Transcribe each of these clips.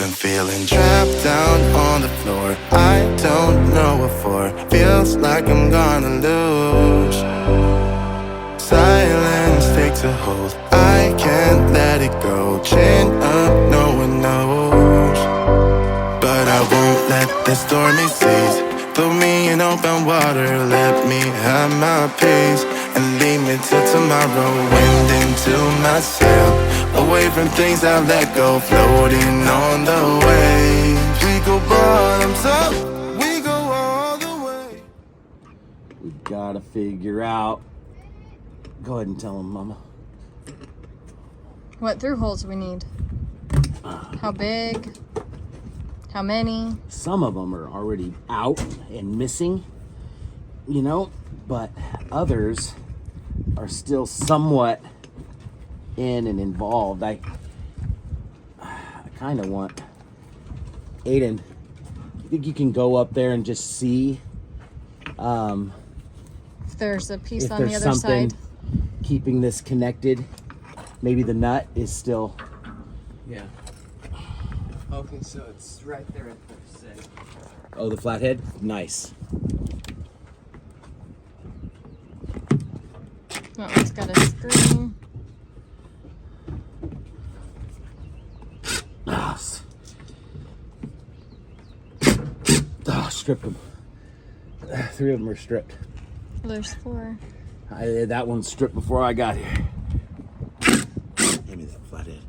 been feeling trapped down on the floor. I don't know what for. Feels like I'm gonna lose. Silence takes a hold. I can't let it go. Chain up, no one knows. But I won't let the stormy seas throw me in open water. Let me have my peace and leave me till tomorrow. Wind into my sail, away from things I let go. Floating on the waves, we go bottoms up, we go all the way. We gotta figure out. Go ahead and tell him, Mama. What through holes we need? How big? How many? Some of them are already out and missing, you know, but others are still somewhat in and involved. I kind of want Aiden. You think you can go up there and just see If there's a piece if on the there's other something side. keeping this connected? Maybe the nut is still. Yeah. Okay, so it's right there at the set. Oh, the flathead? Nice. That one's got a screen. Oh, stripped them. 3 of them are stripped. There's 4. That one's stripped before I got here. Give me that flathead.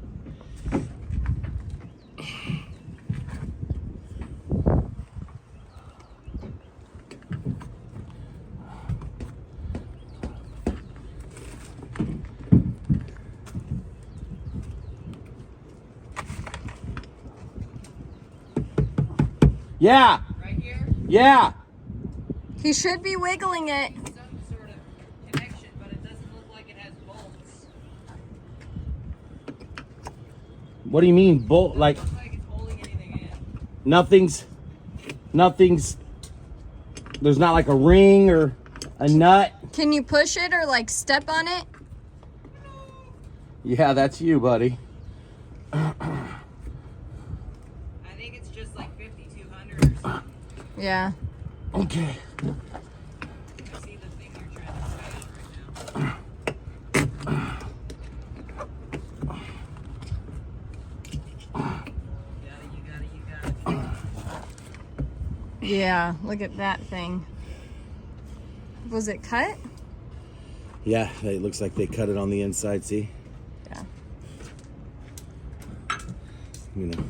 Yeah. Right here? Yeah. He should be wiggling it. Some sort of connection, but it doesn't look like it has bolts. What do you mean, bolt? Like Doesn't look like it's holding anything in. nothing's. There's not like a ring or a nut. Can you push it or like step on it? Yeah, that's you, buddy. I think it's just like 5200 or something. Yeah. Okay. I see the thing you're trying to tie on right now. You got it. Yeah, look at that thing. Was it cut? Yeah, it looks like they cut it on the inside, see? Yeah. You know.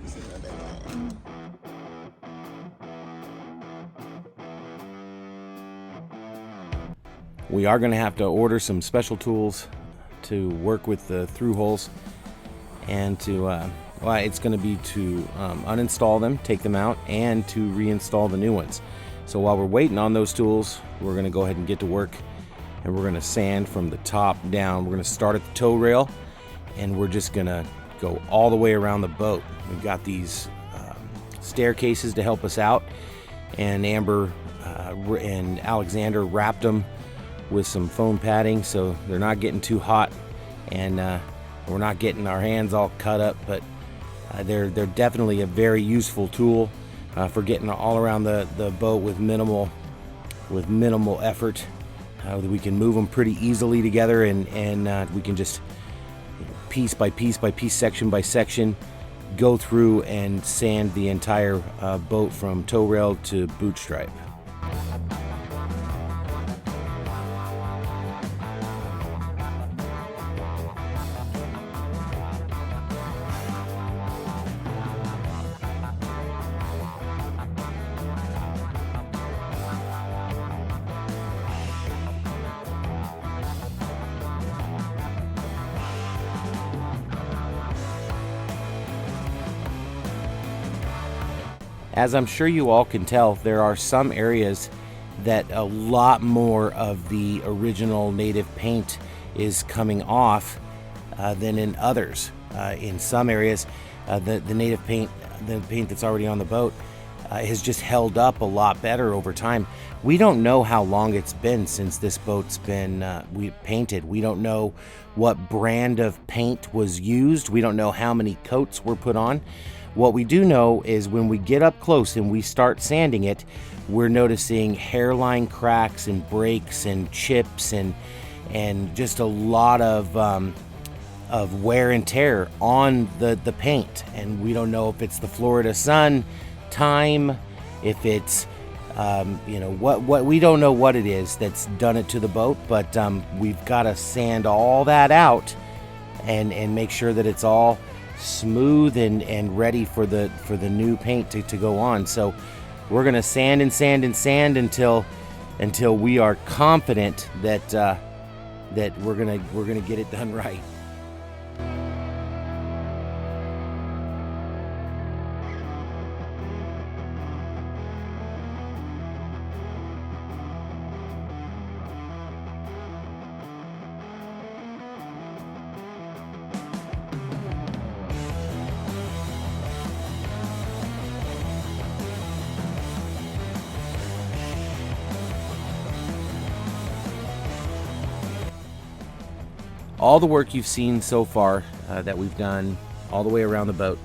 There's another one. We are going to have to order some special tools to work with the through holes, and to well, it's going to be to uninstall them, take them out, and to reinstall the new ones. So while we're waiting on those tools, we're going to go ahead and get to work, and we're going to sand from the top down. We're going to start at the tow rail, and we're just going to go all the way around the boat. We've got these staircases to help us out, and Amber and Alexander wrapped them with some foam padding so they're not getting too hot, and we're not getting our hands all cut up, but they're definitely a very useful tool for getting all around the boat with minimal effort. We can move them pretty easily together, and we can just piece by piece by piece, section by section, go through and sand the entire boat from tow rail to boot stripe. As I'm sure you all can tell, there are some areas that a lot more of the original native paint is coming off than in others. In some areas, the native paint, the paint that's already on the boat, has just held up a lot better over time. We don't know how long it's been since this boat's been painted. We don't know what brand of paint was used. We don't know how many coats were put on. What we do know is when we get up close and we start sanding it, we're noticing hairline cracks and breaks and chips and just a lot of wear and tear on the paint. And we don't know if it's the Florida sun, time, if it's what we don't know what it is that's done it to the boat, but we've got to sand all that out and make sure that it's all smooth and ready for the new paint to go on. So we're gonna sand and sand and sand until we are confident that we're gonna get it done right. All the work you've seen so far that we've done all the way around the boat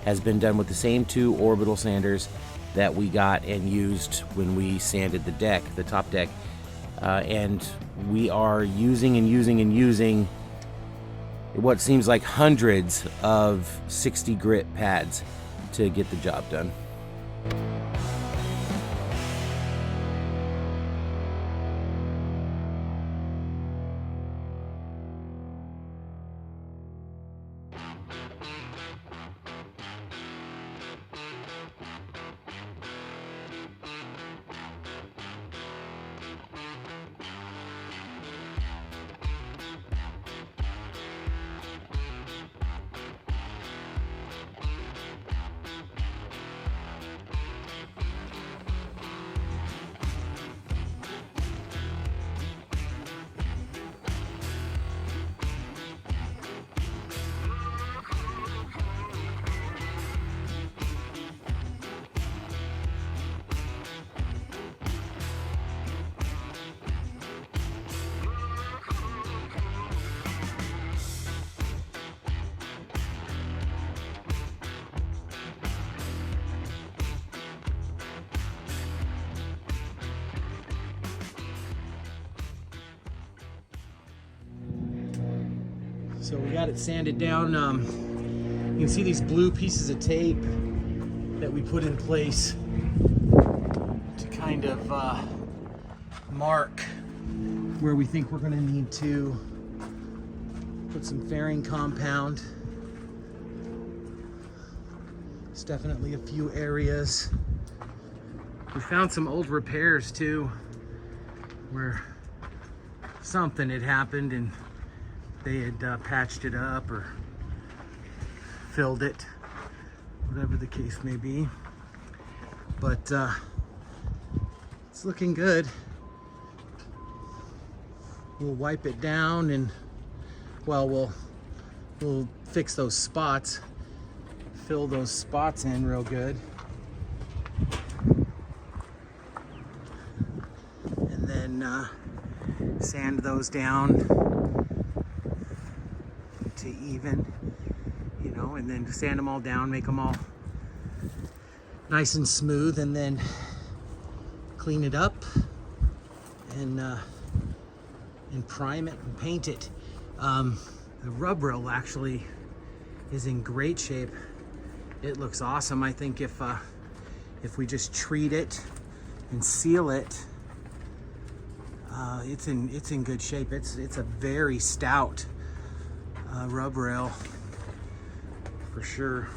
has been done with the same 2 orbital sanders that we got and used when we sanded the deck, the top deck. And we are using what seems like hundreds of 60 grit pads to get the job done. So we got it sanded down. You can see these blue pieces of tape that we put in place to kind of mark where we think we're going to need to put some fairing compound. It's definitely a few areas. We found some old repairs too, where something had happened and they had patched it up or filled it, whatever the case may be. But it's looking good. We'll wipe it down and, well, we'll fix those spots, fill those spots in real good. And then sand those down to even, and then sand them all down, make them all nice and smooth, and then clean it up and prime it and paint it. The rub rail actually is in great shape. It looks awesome. I think if we just treat it and seal it, it's in good shape. It's a very stout rub rail for sure.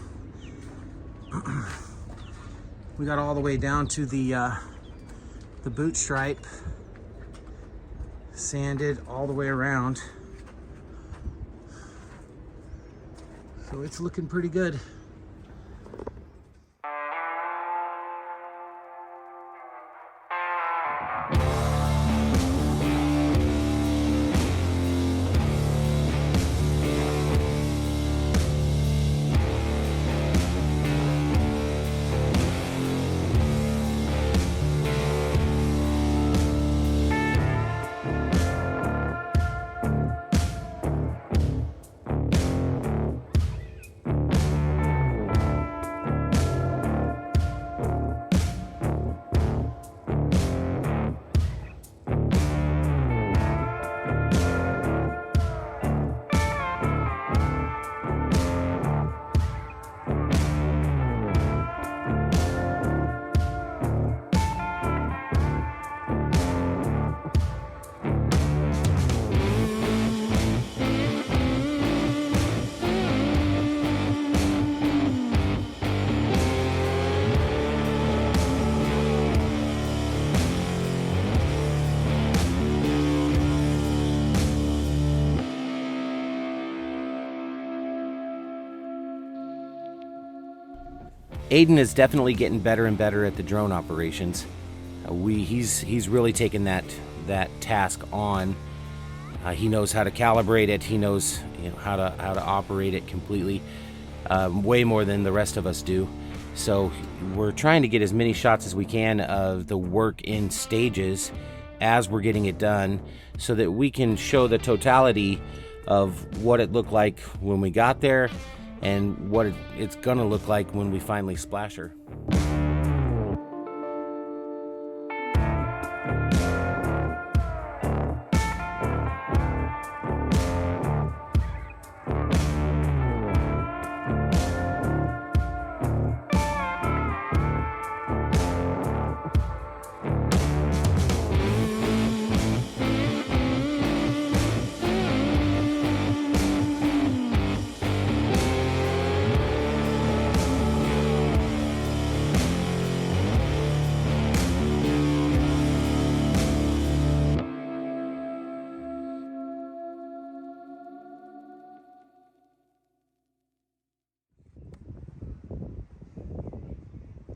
We got all the way down to the boot stripe, sanded all the way around, so it's looking pretty good. Aiden is definitely getting better and better at the drone operations. He's really taken that task on. He knows how to calibrate it. He knows how to operate it completely, way more than the rest of us do. So we're trying to get as many shots as we can of the work in stages as we're getting it done, so that we can show the totality of what it looked like when we got there and what it's gonna look like when we finally splash her.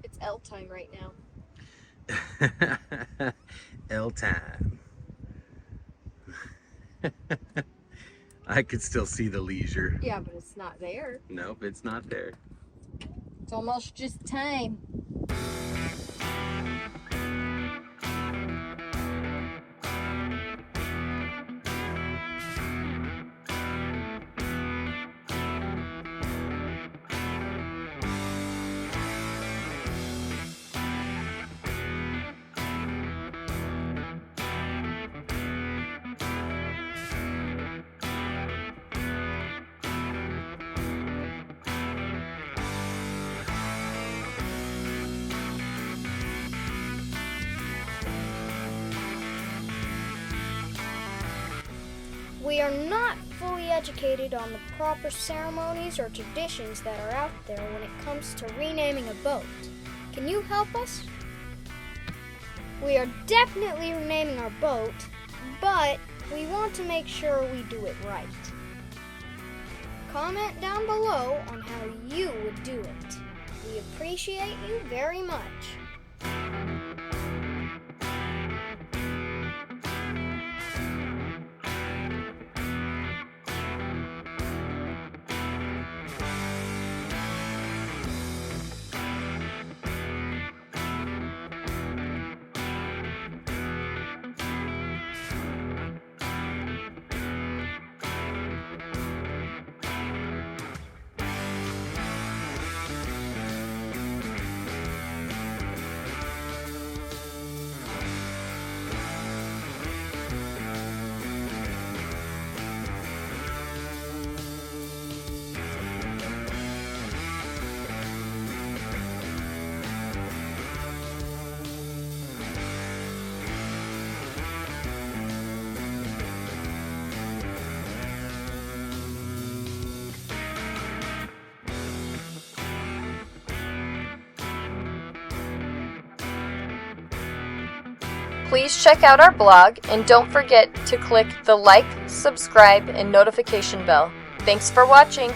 It's L time right now. L time. I could still see the leisure. Yeah, but it's not there. Nope, it's not there. It's almost just time. We are not fully educated on the proper ceremonies or traditions that are out there when it comes to renaming a boat. Can you help us? We are definitely renaming our boat, but we want to make sure we do it right. Comment down below on how you would do it. We appreciate you very much. Please check out our blog and don't forget to click the like, subscribe, and notification bell. Thanks for watching.